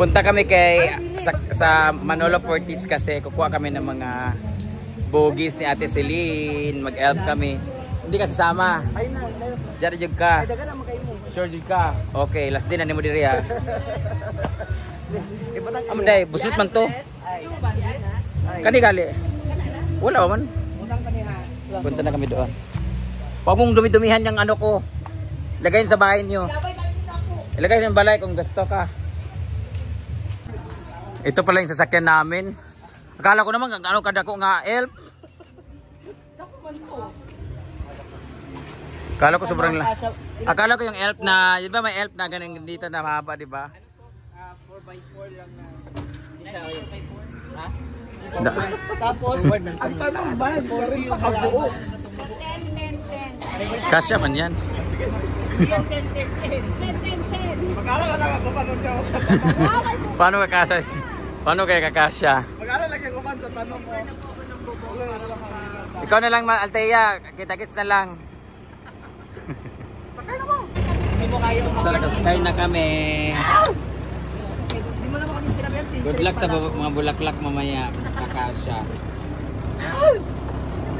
Punta kami kay sa Manolo Fortits kasi kukuha kami ng mga bogies ni Ate Celine. Mag-elf kami. Hindi ka sasama. Ay na. Diyan jud ka. Ay dagan na magkay mo. Sure jud ka. Okay, last din na nimo diri ha. Amanday, busut man to. Kani gali. Wala man. Utang kaniha. Punta na kami doon. Huwag mong dumi-dumihan yung ano ko. Ilagay sa bahay niyo. Ilagay sa balay kung gusto ka. Ito pala yung sasakyan namin. Akala ko naman ano kadako nga elf. Akala ko sobrang akala ko yung elf na, di ba may elf na ganun dito na mahaba, di ba? 4x4 lang na. Ha? Tapos, ang tanong ba? Kabuo. 10. Kasya man yan. 10. Mag-aaral lang ako paano niya ako sa tanong. Paano ka kasya? Paano kaya kakasya? Mag-aaral lang ako man sa tanong mo. Ikaw na lang, Althea. Kita-kits na lang. So, nakasakay na kami. Hindi mo naman kami sinabi yan. Good luck sa mga bulaklak mamaya. Kakasya.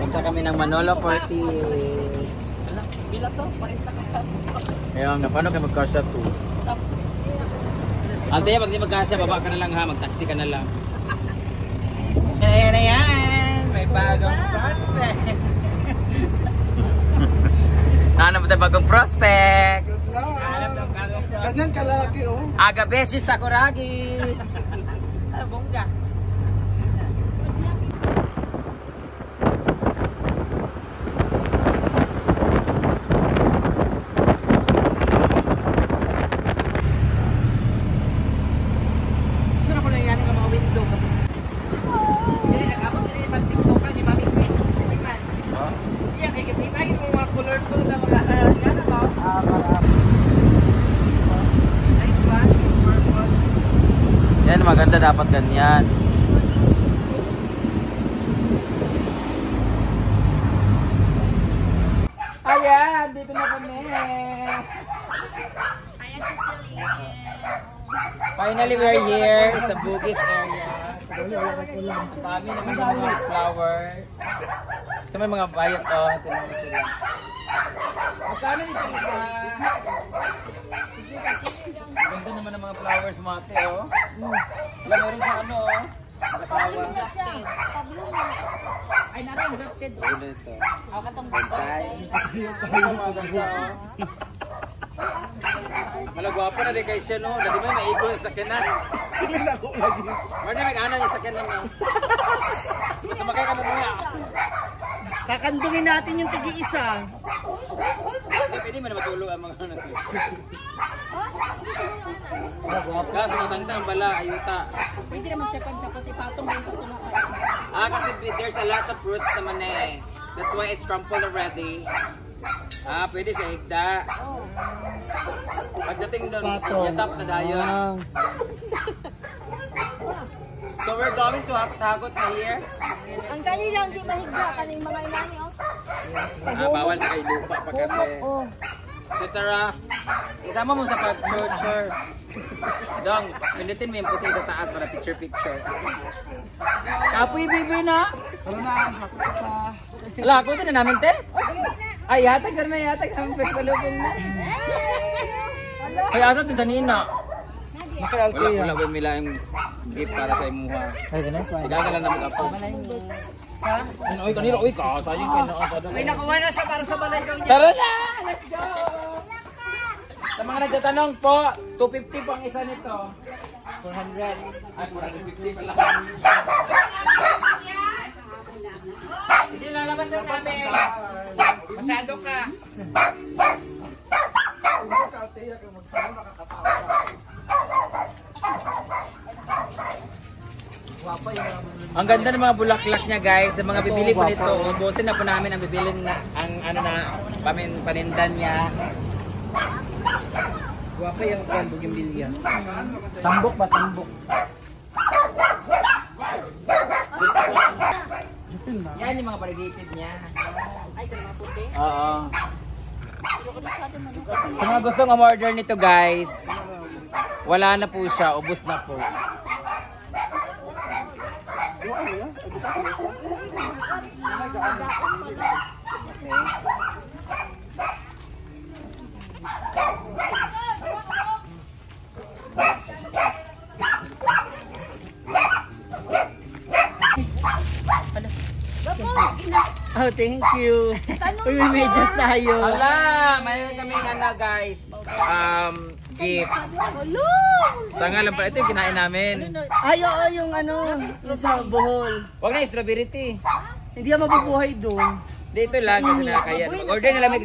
Punta kami ng Manolo Fortits. Bila to? 40 ka. Ngayon, paano kayo magkasya to? Althea, pag di magkasya, baba ka na lang ha. Mag-taxi ka na lang. Kaya na yan. May bagong prospect. Hanap tayo bagong prospect. Ganyan kalaki oh. Aga beshi Sakuragi. Bongga. Yan, maganda dapat ganyan. Ayan, dito na kami. Finally, we're here sa Bugis area. Dami naman ng mga flowers. Ito may mga bayot oh. Ito naman sila. Magkano nito isa? Ganda naman ng mga flowers mga ate oh. Wala meron sa ano oh. Kasawa. Ay, naroon, grafted. Ganda ito. Ako katong Bonsai. Mga ganda oh. Malagwapo na din kayo siya no. Dati mo may igo sa sakinan. Marna may kanan yung sakinan no. Sumakay ka mo muna. kakandungin natin yung tigi-isa. Pwede mo na matulog ang mga ano. Kasi matangtang bala, ayuta. Pwede naman siya pag tapos ipatong mo sa kumakain. Kasi there's a lot of fruits naman eh. That's why it's crumpled already. Pwede siya higda. Pagdating doon, yatap na dayon. So we're going to Hagot na here. Ang kanilang di mahigda kaning mga inani oh. Bawal sa kay lupa pa kasi. So tara, isama mo sa pag-churcher. Dong, pindutin mo yung puti sa taas para picture-picture. Kapoy bibi na. Ano na, hakot sa... Wala, hakutin na namin, te. Ay, yatag na yatag namin pagsalubong na. Ay, asa ito kanina. Wala ba nila yung gift para sa imuha. Ay, ganun pa. Tigaga lang namin ako. Uy, kanina, uy ka. Sayang kayo na ako. Ay, nakuha na siya para sa balaygaw niya. Tara na! Let's go! Sa mga nagtatanong po, 250 po ang isa nito. 400. Ay, 450 pala. Hindi lalabas na kami. Masyado ka. Ang ganda ng mga bulaklak niya guys. Sa mga bibili po nito, ubusin na po namin ang bibili na ang ano na panindan niya. Guwapa yung bougainvillea. Tambok ba? Tambok. Yan yung mga variegated niya. Oo. Sa mga gustong umorder nito guys, Wala na po siya, ubos na po. Oh, thank you. Uy, may medyas tayo. Hala, mayroon kami guys. Gift. Sa ngalan pala, ito yung kinain namin. Ay, oo, yung ano, yung sa Bohol. Huwag na, strawberry tea. Hindi ka mabubuhay doon. Dito lang kasi nakakaya. Mag-order na lang may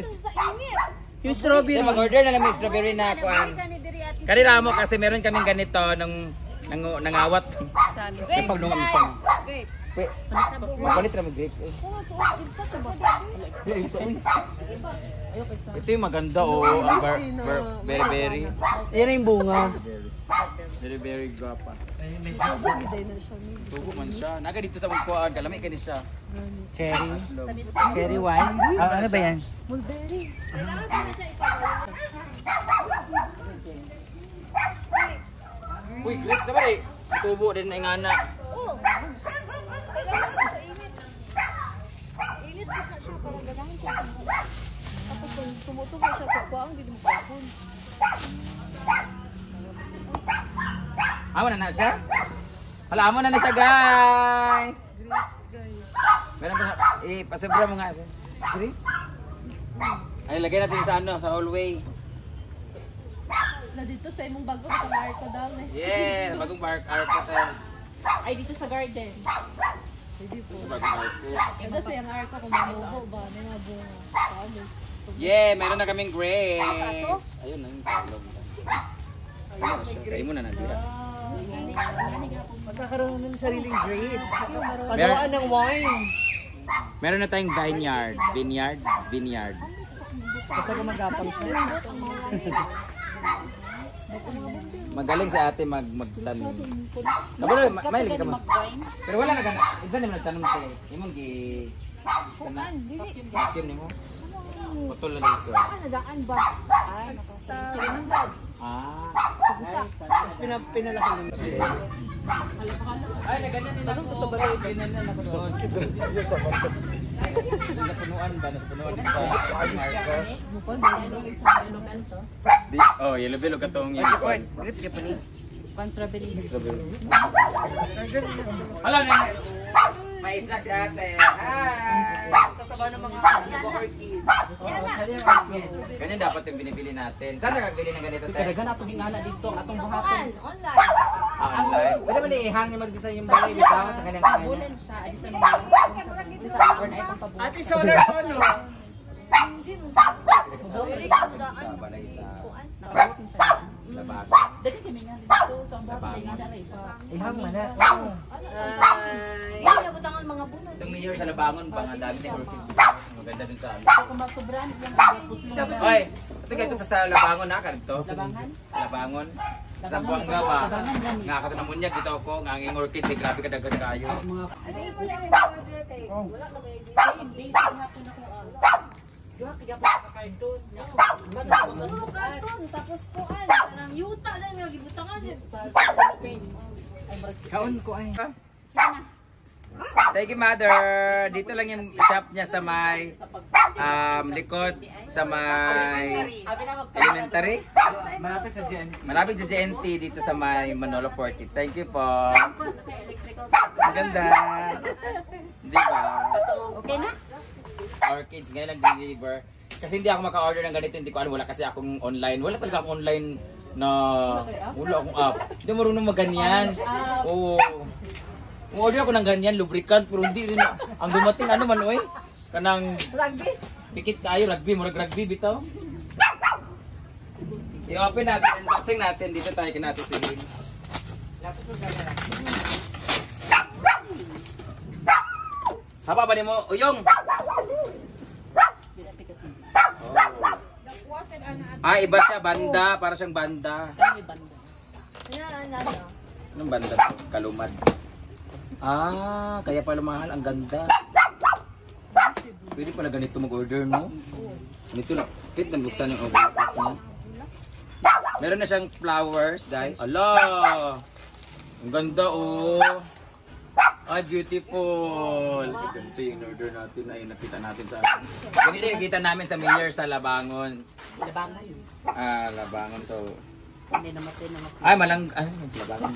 Yung strawberry. mag-order na lang may strawberry na kuan. Kanila mo kasi meron kaming ganito nang nangawat. Yung pagnungam isang. Wait, magpalit na mag-grapes eh. Ito yung maganda oh, ang berry. Ayan na yung bunga. Very guapa. Tugo man siya. Naga dito sa mungkuan, kalami ka ni siya. Cherry. Cherry wine. Ah, ano ba yan? Mulberry. Kailangan ko na siya ipagawa. Uy, grapes naman eh. Tubo din na ingana. Oo. Kailangan ko sa init. Init ko na siya para ganahan siya. Tapos kung tumutubo siya sa kuwang, hindi mo kapon. Amo na siya? Hala, amo na siya guys. Meron ba na, pasabra mo nga. Grapes? Ay, lagay natin sa ano, sa hallway. Na dito sa imong bago, sa Marco daw eh. Yeah, bagong art hotel. Ay, dito sa garden. Hindi po. Bagong art ko. Ganda sa yung arko kung mamubo ba, may mga bunga. Promise. Yeah, meron na kaming grapes. Ayun na yung talong. Kain mo na natira. Magkakaroon ng sariling grapes. Meron, Pagawaan ng wine. meron na tayong vineyard. Basta gumagapang siya. Magaling si ate magtanim. Kabalo, may lagi ka mo. Pero wala na gana. Isa naman nagtanim si imong gi Kuan, dili. vacuum nimo. Putol na dito. Ano daan ba? Ay, sa Sinandad. Ah. Tapos pinalaki ng Ay, naganyan nila ko sa balay. Ganyan na napunuan. Napunuan ba? Napunuan sa Marcos. Oh, yellow bilog katong unicorn. grapes Japanese. Strawberry. Hello, Nene. May snack si ate. Hi! Kakaba ng mga orchids. Ganyan dapat yung binibili natin. Saan nakagbili ng ganito, te? Talaga na itong ingana dito, atong buhaton. Kuan, online. Ah, online. Pwede mo na ihangin mag-design yung balay bitaw sa kanyang kanya. Ate, solar ko, no? Hindi mo siya. Dili ko daan. Sa balay sa Kuan. labas. Ihang man na. Ay. Hindi na butangan mga bunod. Itong mayor sa Labangon pa, ang dami ni orchid. Maganda dun sa ano. Dapat Oy, ito kayo ito sa Labangon na, kanito? Labangon? Sa Buanga ba? Nga ka na munyag dito ako, nga ang orchid, may grabe ka dagan kayo. Ano yung wala may mga beer kay wala na may design. Ano karton tapos kuan nang yuta lang nga gibutangan. kaon ko ay. Thank you, mother. Dito lang yung shop niya sa may likod sa may elementary. Malapit sa dyan. Malapit sa JNT dito sa may Manolo Portage. Thank you po. Ang ganda. Di ba? Okay na? Orchids ngayon lang deliver. Kasi hindi ako maka-order ng ganito, hindi ko alam, wala kasi akong online. Wala talaga akong online na wala akong app. Hindi marunong maganyan. Oo. Order ako ng ganyan, lubricant, pero hindi rin na. Ang dumating ano man, oy. Kanang Rugby. pikit tayo, rugby, murag rugby bitaw. I-open natin, unboxing natin, dito tayo natin silin. Sapa ba ni mo? Uyong! Oh. Ah, iba siya, banda, para siyang banda. Yan, Anong banda? Kalumad. Ah, kaya pala mahal, ang ganda. Pwede pala ganito mag-order, no? Ganito lang. Pwede nang buksan yung overlock niya. Meron na siyang flowers, guys. Ala! Ang ganda, oh. Ay, beautiful. Ganito yung order natin. Ay, nakita natin sa... Ganito yung kita namin sa Mayor sa Labangon. Labangan. Labangon. So... Hindi namatay. Ay, malang... Ay, Labangon.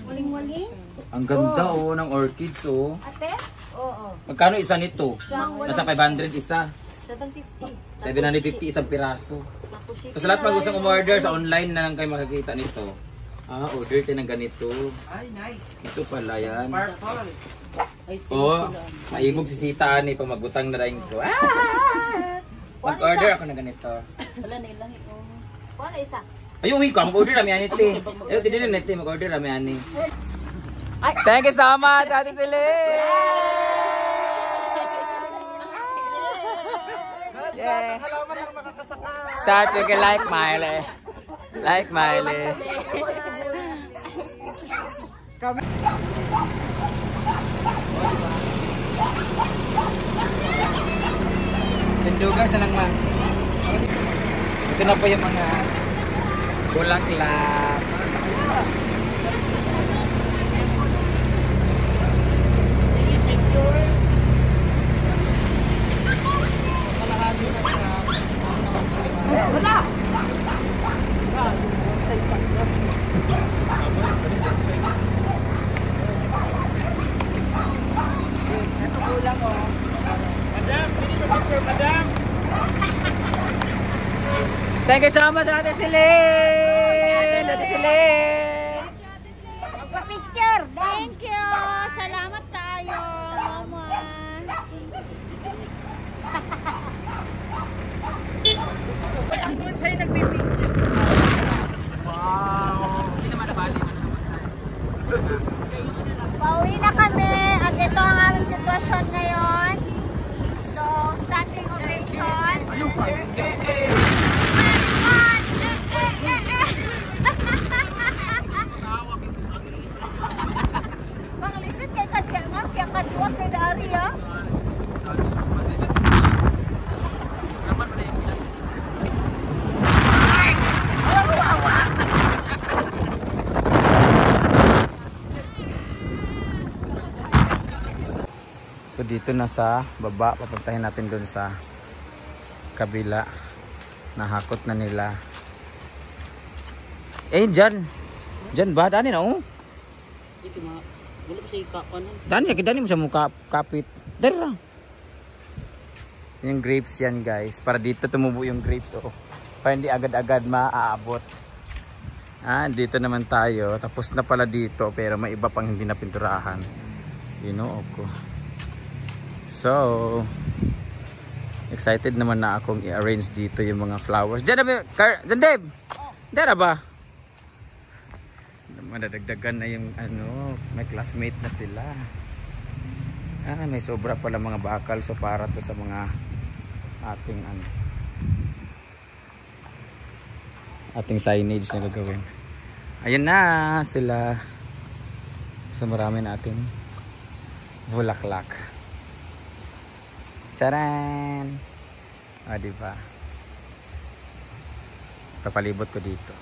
Waling-waling? Ang ganda, oh, ng orchids, oh. Ate? Oo. Magkano isa nito? Siyang Nasa 500 isa. 750. 750 isang piraso. So, sa lahat pag gustong umorder sa online na lang kayo makakita nito. Order tayo ng ganito. Ay, nice. Ito pala yan. Purple. Ay, Oh, maibog si Sita ni pag magbutang na rin ko. Mag-order ako ng ganito. Wala na ilang ito. Ano isa? Ay, uwi ko. Mag-order rami ani te. Ay, hindi na nete. Mag-order rami ani. Thank you so much, Ate Celine! Yeah. Start with your like Miley. Like Miley. Tindugas na lang ma. Ito na po yung mga bulaklak. Thank you so much, Ate Celine! Ate Celine! Magpa-picture! Thank you! Salamat tayo, Mama! Ang bonsai nagbibidyo. Wow! Hindi naman nabali yung ano ng bonsai. Pauwi na kami at ito ang aming sitwasyon ngayon. So, standing ovation. Mga lisod kay kadyangan, kaya kadwat kay dari ha. So dito na sa baba, papuntahin natin doon sa kabila. Nahakot na nila. Eh, dyan. Dyan ba? Dani na, oh. Ito mga, wala ba siya ikapan? Dani mo sa mukha kapit. Dara. Yung grapes yan, guys. Para dito tumubo yung grapes, oh. Para hindi agad-agad maaabot. Dito naman tayo. Tapos na pala dito, pero may iba pang hindi napinturahan. Ko. So, excited naman na akong i-arrange dito yung mga flowers. Diyan na, Deb! Diyan na ba? Madadagdagan na yung may classmate na sila. May sobra pala mga bakal. So, para to sa mga ating signage na gagawin. Ayan na sila. So, marami na ating bulaklak. Charan! Diba? Papalibot ko dito.